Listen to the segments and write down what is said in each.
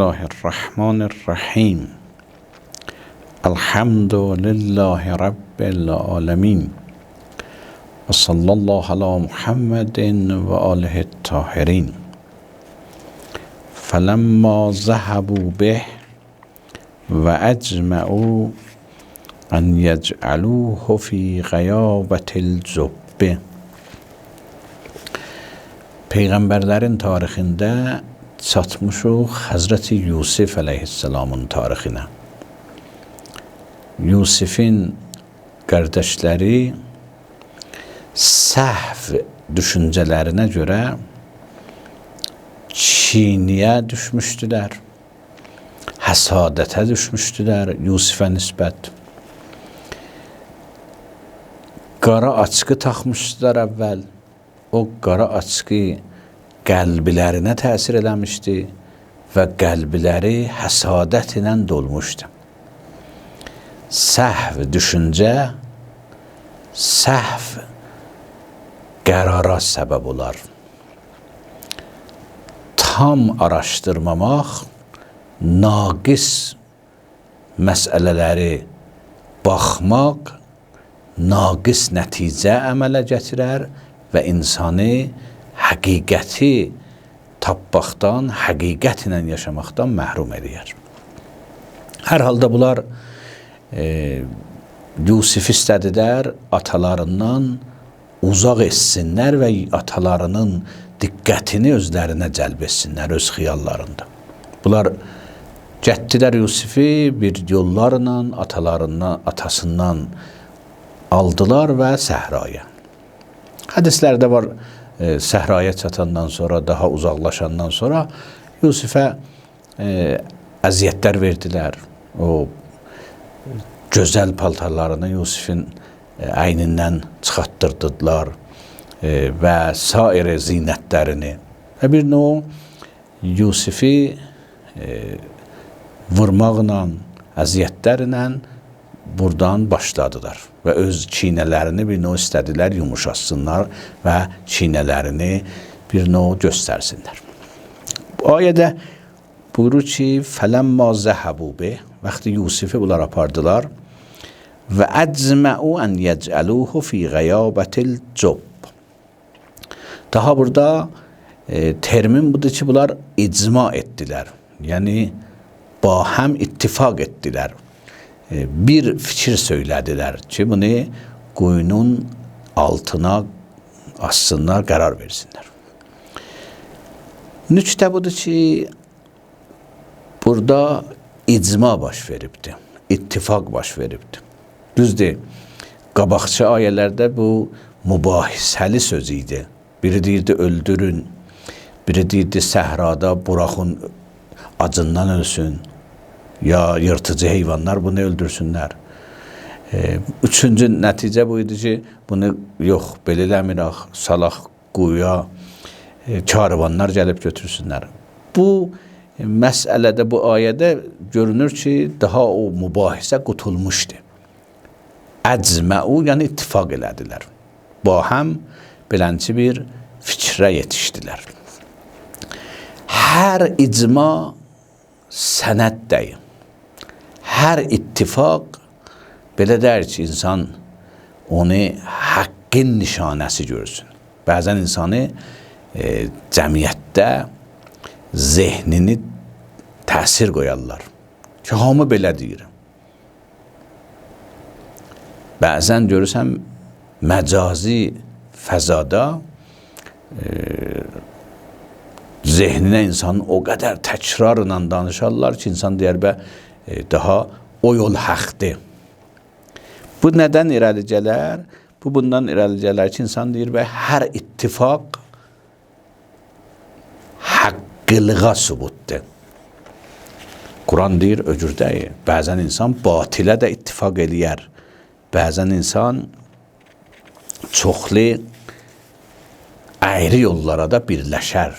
الله الرحمن الرحیم. الحمد لله رب العالمین و صلی الله علی محمد و آله الطاهرین. فلما ذهبوا به و اجمعوا ان یجعلوه فی غیابة الجب. Peyğəmbərlərin tarixində çatmışıq Həzrəti Yusif əleyhissalamın tarixinə. Yusifin qardaşları səhv düşüncələrinə görə çiniyə düşmüşdülər, həsadətə düşmüşdülər Yusifə nisbət. Qara açqı taxmışdılar əvvəl. O qara açqı qəlblərinə təsir eləmişdi və qəlbləri həsadət ilə dolmuşdu. Səhv düşüncə, səhv qərara səbəb olar. Tam araşdırmamaq, naqis məsələləri baxmaq, naqis nəticə əmələ gətirər və insanı həqiqəti tapmaqdan, həqiqət ilə yaşamaqdan məhrum edir. Hər halda bunlar Yusif istədilər, atalarından uzaq etsinlər və atalarının diqqətini özlərinə cəlb etsinlər, öz xiyallarında. Bunlar getdilər Yusifi bir yollarla atasından aldılar və səhraya. Hədislərdə var, səhraya çatandan sonra, daha uzaqlaşandan sonra Yusifə əziyyətlər verdilər. O gözəl paltarlarını Yusifin əynindən çıxartdırdılar və sair zinətlərini. Və bir növ Yusifi vurmaqla, əziyyətlərlə buradan başladılar və öz çiynələrini bir növ istədilər yumuşasınlar və çiynələrini bir növ göstərsinlər. Bu ayədə buyurur ki, فَلَمَّا ذَهَبُوا بِهِ, vaxtı Yusifi bunlar apardılar və اَجْمَعُوا أَنْ يَجْعَلُوهُ فِي غَيَابَةِ الْجُبِّ. Daha burada termin budur ki, bunlar icma etdilər. Yəni, bahəm ittifaq etdilər. Bir fikir söylədilər ki, bunu quyunun altına assınlar, qərar versinlər. Nüktə budur ki, burada icma baş veribdir, ittifaq baş veribdir. Düzdür, qabaqçı ayələrdə bu mübahisəli söz idi. Biri deyirdi öldürün, biri deyirdi səhrada buraxın, acından ölsün. Ya yırtıcı heyvanlar bunu öldürsünlər. Üçüncü nəticə bu idi ki, bunu yox, belə eləmirək, salaq quyuya, karvanlar gəlib götürsünlər. Bu məsələdə, bu ayədə görünür ki, daha o mübahisə qutulmuşdu. Əcməu, yəni ittifaq elədilər. Bahəm belənci bir fikrə yetişdilər. Hər icma sənəd deyil. Hər ittifaq belə deyir ki, insan onu haqqın nişanəsi görsün. Bəzən insanı cəmiyyətdə zehnini təsir qoyarlar ki, hamı belə deyir. Bəzən görürsən, məcazi fəzada zehninə insanın o qədər təkrarla danışarlar ki, insan deyər, daha o yol haqdır. Bu nədən irəli gələr? Bu bundan irəli gələr ki, insan deyir, hər ittifaq haqqılığa sübutdur. Quran deyir, öcür deyir. Bəzən insan batilə də ittifaq eləyər. Bəzən insan çoxlu ayrı yollara da birləşər.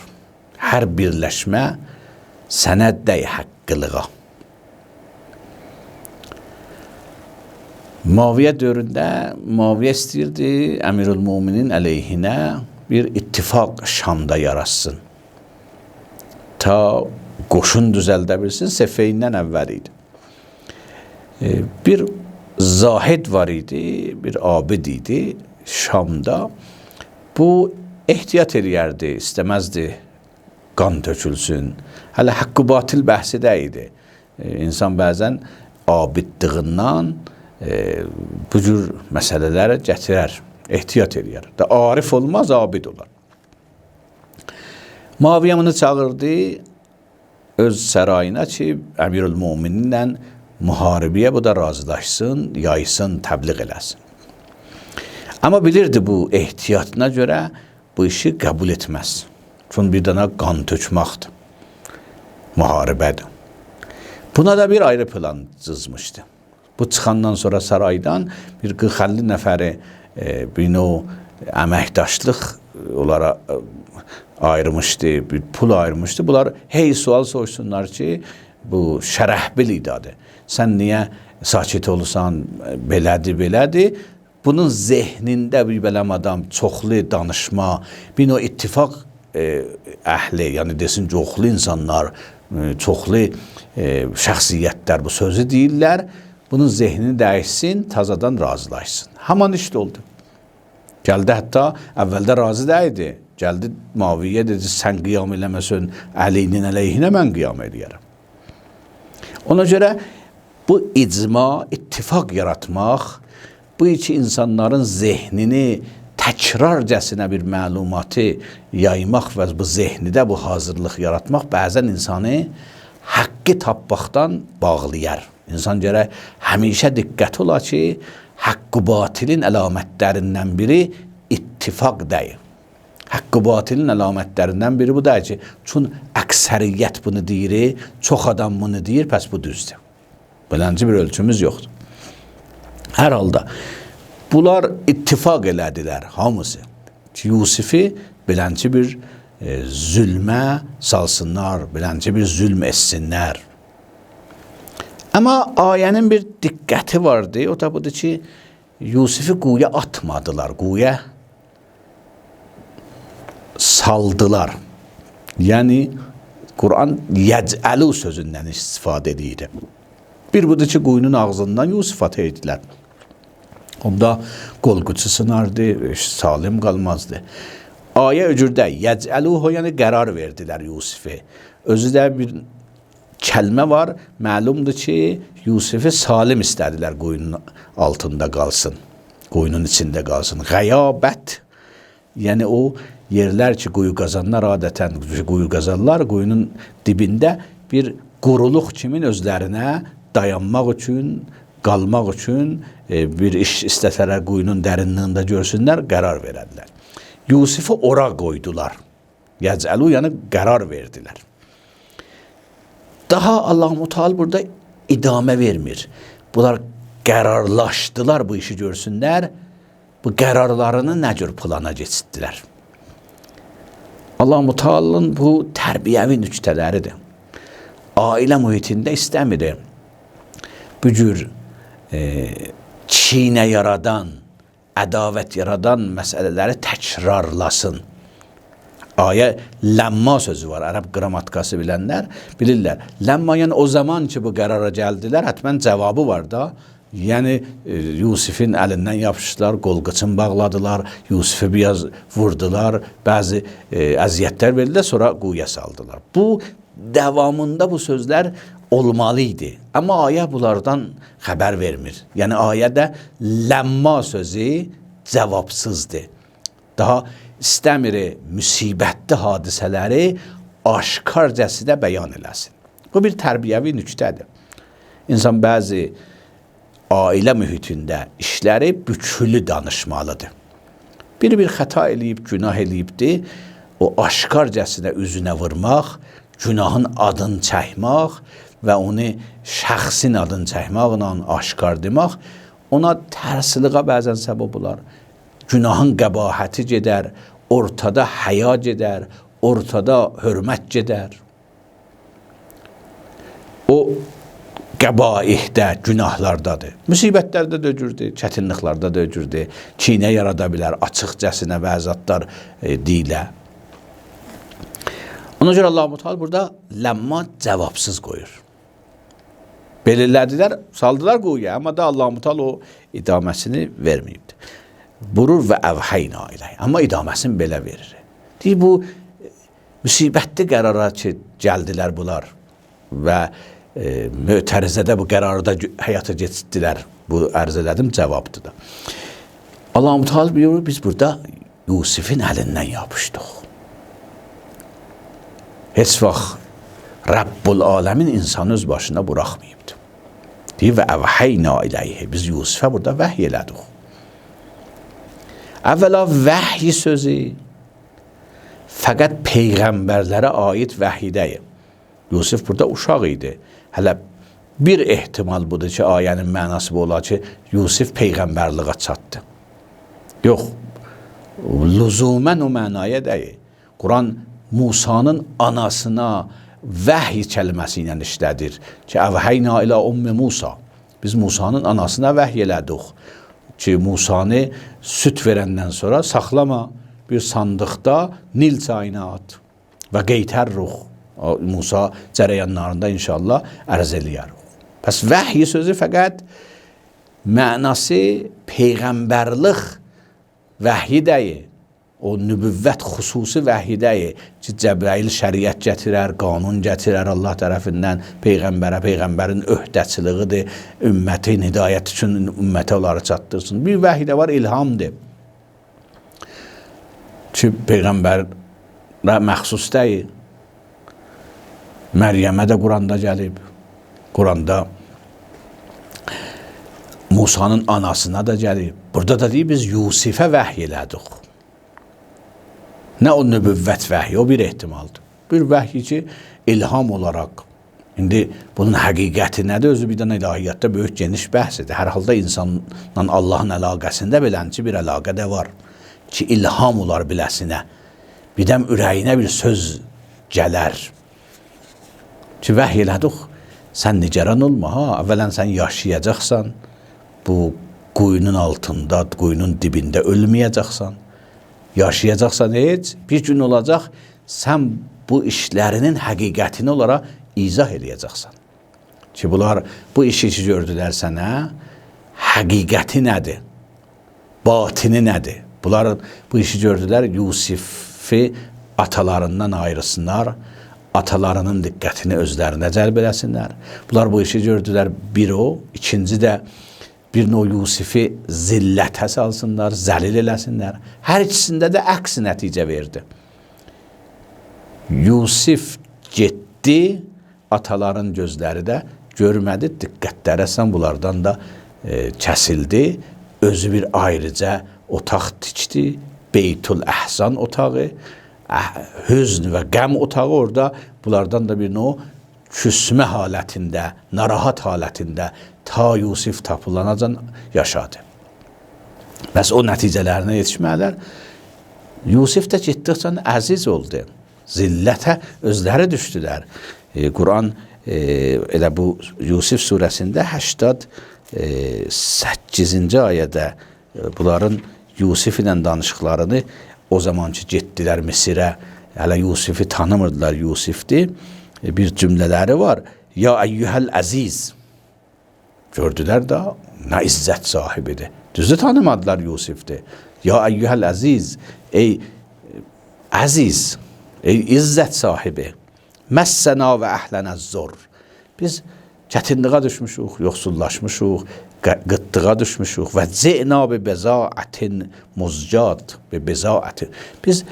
Hər birləşmə sənəd deyil haqqılığa. Muaviyə dövründə Muaviyə istəyirdi Əmirül-Müminin əleyhinə bir ittifaq Şamda yaratsın. Ta qoşun düzəldə bilsin, Sefeyindən əvvəl idi. Bir zahid var idi, bir abid idi Şamda. Bu ehtiyat eləyərdi, istəməzdi qan tökülsün. Hələ haqqı batil bəhsi də idi. İnsan bəzən abidliğindən bu cür məsələlərə gətirər, ehtiyat eləyər. Arif olmaz, abid olar. Muaviyə bunu çağırdı öz sərayına ki, Əmirül-Mömininlə müharibəyə bu da razılaşsın, yaysın, təbliğ eləsin. Amma bilirdi bu ehtiyatına görə bu işi qəbul etməz. Çünki bir dənə qan tökməkdir, müharibədir. Buna da bir ayrı plan cızmışdı. Bu çıxandan sonra saraydan bir 40-50 nəfəri bir o əməkdaşlıq onlara ayırmışdı, bir pul ayırmışdı. Bunlar hey sual soruşsunlar ki, bu Şərəhbil idadır. Sən niyə sakit olursan, belədir. Bunun zehnində bir bələm adam çoxlu danışma, bir o ittifaq əhli, yəni desin çoxlu insanlar, çoxlu şəxsiyyətlər bu sözü deyirlər. Bunun zehnini dəyişsin, tazadan razılaşsın. Haman işdə oldu. Gəldi hətta əvvəldə razı deyildi. Gəldi Muaviyə dedi, sən qiyam eləməsən, əleynin əleyhinə mən qiyam eləyərəm. Ona görə bu icma, ittifaq yaratmaq, bu iki insanların zehnini təkrarcəsinə bir məlumatı yaymaq və bu zehnidə bu hazırlıq yaratmaq bəzən insanı haqqı tapmaqdan bağlayar. İnsan gərək həmişə diqqət ola ki, haqqı batilin əlamətlərindən biri ittifaq deyil. Haqqı batilin əlamətlərindən biri bu deyil ki, çünki əksəriyyət bunu deyir, çox adam bunu deyir, pəs bu düzdür. Beləncə bir ölçümüz yoxdur. Hər halda bunlar ittifaq elədilər hamısı ki, Yusifi beləncə bir zülmə salsınlar, beləncə bir zülm etsinlər. Amma ayənin bir diqqəti vardı, o da budur ki, Yusifi quya atmadılar, quya saldılar. Yəni, Quran yəcəlu sözündən istifadə edir. Bir budur ki, quyunun ağzından Yusif ataydılar. Onda qolquçu sınardı, salim qalmazdı. Ayə öcürdə, yəcəluhu, yəni qərar verdilər Yusifi. Özü də bir kəlmə var, məlumdur ki, Yusifi salim istədilər quyunun altında qalsın, quyunun içində qalsın. Qəyabət, yəni o yerlər ki, quyu qazanlar adətən quyu qazanlar, quyunun dibində bir quruluq kimin özlərinə dayanmaq üçün, qalmaq üçün bir iş istəsələr quyunun dərinliyində görsünlər, qərar verədilər. Yusifi ora qoydular. Yəcəlu, yəni qərar verdilər. Daha Allah-u Teala burada idamə vermir. Bunlar qərarlaşdılar bu işi görsünlər. Bu qərarlarını nə cür plana geçirdilər? Allah-u Teala'nın bu tərbiyəvi nüktələridir. Ailə mühitində istəmir. Bu cür çiynə yaradan, ədavət yaradan məsələləri təkrarlasın. Ayə ləmma sözü var, ərəb qrammatikası bilənlər bilirlər. Ləmma, yəni o zaman ki, bu qərara gəldilər, hətmən cavabı var da. Yəni, Yusifin əlindən yapışdılar, qolqıçın bağladılar, Yusifi biraz vurdular, bəzi əziyyətlər verdilər, sonra quyuya saldılar. Bu, davamında bu sözlər olmalıydı. Amma ayə bunlardan xəbər vermir. Yəni, ayədə ləmma sözü cavabsızdır. Daha istəmir müsibətli hadisələri aşkarcəsində bəyan eləsin. Bu bir tərbiyəvi nüktədir. İnsan bəzi ailə mühitində işləri bükülü danışmalıdır. Bir xəta eləyib, günah eləyibdir, o aşkarcəsində üzünə vurmaq, günahın adını çəkmək və onu şəxsin adını çəkməklə aşkar demək, ona tərsiliğa bəzən səbəb olar. Günahın qəbahəti gedər, ortada həya gedər, ortada hörmət gedər. O qəbaihdə, günahlardadır. Müsibətlərdə döcürdür, çətinliklərdə döcürdür, kinə yarada bilər, açıqcəsinə bəzatlar deyilə. Ona görə Allah-u Teala burada ləmma cavabsız qoyur. Belirlədilər, saldılar quyuya, amma da Allah-u Teala o idaməsini verməyibdir. Burur və əvhəyna ilə. Amma idaməsini belə verir. Deyir, bu müsibətli qərara ki, gəldilər bunlar və mötərizədə bu qərarda həyata keçirdilər. Bu ərz elədim, cavabdır da. Allah-u Teala buyurur, biz burada Yusifin əlindən yapışdıq. Heç vaxt Rabbul Aləmin insanı öz başına buraxmayıbdır. Deyir, və əvhəyna iləyhi. Biz Yusifə burada vəhy elədik. Əvvəla vəhy sözü fəqət peyğəmbərlərə aid vəhdəyim. Yusif burada uşaq idi. Hələ bir ehtimal budur ki, ayənin mənası bu ola ki, Yusif peyğəmbərliğə çatdı. Yox, lüzumən o mənaya deyil. Quran Musanın anasına vəhy kəlməsi ilə işlədir ki, əvhəyna ilə ummi Musa. Biz Musanın anasına vəhy elədik ki, Musanı süt verəndən sonra saxlama, bir sandıqda Nil çayına at və qeytərruq. Musa cərəyanlarında inşallah ərz eləyər. Pəs vəhy sözü fəqət mənası peyğəmbərlik vəhyi deyil. O nübüvvət xüsusi vəhyi deyil ki, Cəbrail şəriət gətirər, qanun gətirər Allah tərəfindən peyğəmbərə, peyğəmbərin öhdəçiliğidir, ümmətin hidayət üçün ümmətə onları çatdırsın. Bir vəhy də var, ilhamdır. Ki, peyğəmbərə məxsus deyil. Məryəmə də Quranda gəlib. Quranda Musanın anasına da gəlib. Burada da deyib, biz Yusifə vəhy elədik. Nə o nübüvvət vəhyi, o bir ehtimaldır. Bir vəhyi ki, ilham olaraq. İndi bunun həqiqəti nədir? Özü bir dənə ilahiyyatda böyük geniş bəhsidir. Hər halda insanla Allahın əlaqəsində belənci bir əlaqə də var. Ki, ilham olar biləsinə. Birdən ürəyinə bir söz gələr. Ki, vəhy elədik, sən nigaran olma, ha, əvvələn sən yaşayacaqsan, bu quyunun altında, quyunun dibində ölməyəcəksən, yaşayacaqsan heç, bir gün olacaq, sən bu işlərinin həqiqətini onlara izah eləyəcəksən. Ki, bunlar bu işi ki, gördülər sənə, həqiqəti nədir, batini nədir? Bunlar bu işi gördülər, Yusifi atalarından ayrısınlar, atalarının diqqətini özlərinə cəlb eləsinlər. Bunlar bu işi gördülər, bir o, ikinci də bir o Yusifi zillətə salsınlar, zəlil eləsinlər. Hər ikisində də əks nəticə verdi. Yusif getdi, ataların gözləri də görmədi, diqqətləri əsən bunlardan da kəsildi. Özü bir ayrıca otaq tikdi, Beytul Əhzan otağı, hüzn və qəm otağı orada, bunlardan da bir o küsmə halətində, narahat halətində ta Yusif tapılanacan yaşadı. Bəs o nəticələrinə yetişmələr, Yusif də getdikcə əziz oldu. Zillətə özləri düşdülər. Quran elə bu Yusif surəsində 88-ci ayədə bunların Yusif ilə danışıqlarını o zaman ki getdilər Misirə, hələ Yusifi tanımırdılar, Yusifdir. Bir cümlələri var. Ya əyyuhəl əziz. Gördülər də, nə izzət sahibidir. Düzü tanımadılar Yusifdir. Ya əyyuhəl əziz. Ey əziz, ey izzət sahibi. Məssəna və əhlənəz zor. Biz çətinliğə düşmüşük, yoxsullaşmışıq, qıtlığa düşmüşük və cə'na bi bezaətin muzcat bi bezaətin. Biz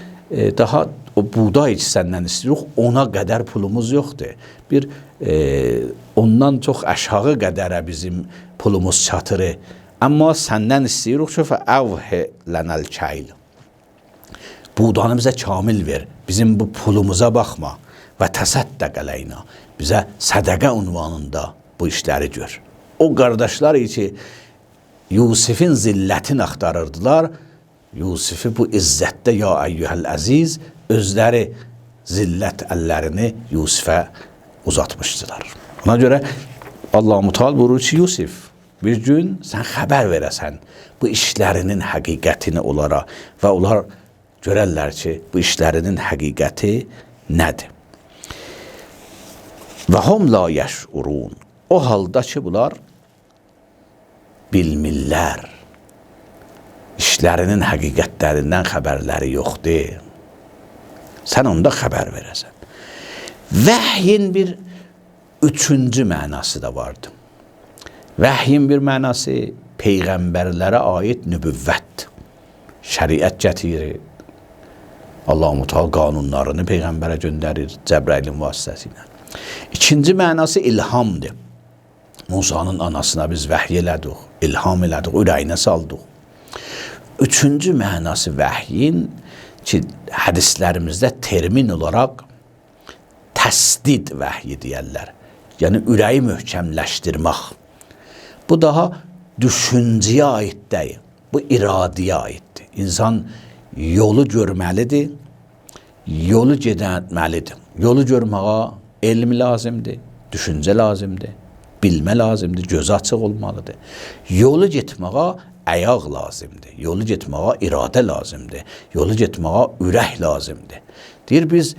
daha o buğday ki səndən istəyirik, ona qədər pulumuz yoxdur. Bir ondan çox aşağı qədərə bizim pulumuz çatır. Amma səndən istəyirik ki, fəəvhə lənəl kəyl. Buğdanı bizə kamil ver. Bizim bu pulumuza baxma. Və təsəddəq əleyna. Bizə sədəqə unvanında bu işləri gör. O qardaşlar ki, Yusifin zillətini axtarırdılar. Yusifi bu izzətdə ya əyyuhəl əziz, özləri zillət əllərini Yusifə uzatmışdılar. Ona görə Allah-u Teala buyurur ki, Yusif, bir gün sən xəbər verəsən bu işlərinin həqiqətini onlara və onlar görərlər ki, bu işlərinin həqiqəti nədir? Və hum la yəş'urun. O halda ki, bunlar bilmirlər. İşlərinin həqiqətlərindən xəbərləri yoxdur. Sən onda xəbər verəsən. Vəhyin bir üçüncü mənası da vardı. Vəhyin bir mənası peyğəmbərlərə aid nübüvvət. Şəriət gətirir. Allah-u Teala qanunlarını peyğəmbərə göndərir Cəbrailin vasitəsilə. İkinci mənası ilhamdır. Musanın anasına biz vəhy elədik, ilham elədik, ürəyinə saldıq. Üçüncü mənası vəhyin ki, hədislərimizdə termin olaraq təsdid vəhyi deyərlər. Yəni, ürəyi möhkəmləşdirmək. Bu daha düşüncəyə aid deyil, bu iradiyə aiddir. İnsan yolu görməlidir, yolu gedənməlidir. Yolu görməyə elm lazımdır, düşüncə lazımdır, bilmə lazımdır, gözü açıq olmalıdır. Yolu getməyə əyaq lazımdır, yolu getməyə iradə lazımdır, yolu getməyə ürək lazımdır. Deyir, biz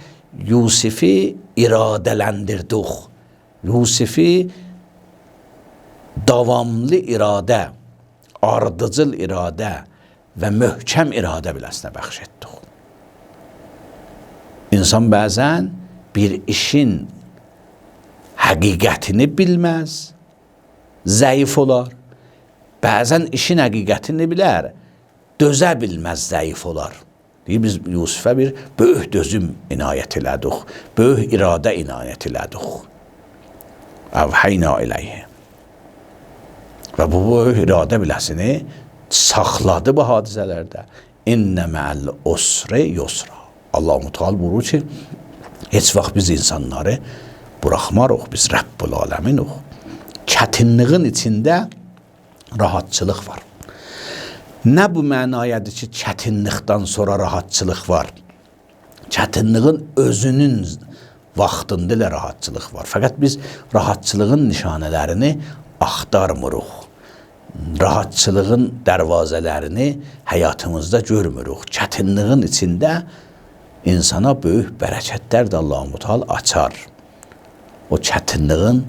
Yusifi iradələndirdik. Yusifi davamlı iradə, ardıcıl iradə və möhkəm iradə biləsinə bəxş etdik. İnsan bəzən bir işin həqiqətini bilməz, zəif olar. Bəzən işin həqiqətini bilər, dözə bilməz, zəif olar. Deyir, biz Yusufə bir böyük dözüm inayət elədik, böyük iradə inayət elədik. Əvhəyna iləyhi. Və bu böyük iradə biləsini saxladı bu hadisələrdə. İnnə mə'əl usri yusra. Allah-u Teala buyurur ki, heç vaxt biz insanları buraxmarıq, biz Rəbbul aləminik. Çətinliğin içində rahatçılıq var. Nə bu mənayədir ki, çətinlikdən sonra rahatçılıq var? Çətinliğin özünün vaxtında ilə rahatçılıq var. Fəqət biz rahatçılığın nişanələrini axtarmırıq. Rahatçılığın dərvazələrini həyatımızda görmürük. Çətinliğin içində insana böyük bərəkətlər də Allah-u Teala açar. O çətinliğin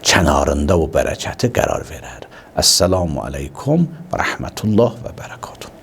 kənarında o bərəkəti qərar verər. Əssalamu aleykum və rəhmətullah və bərəkatuhu.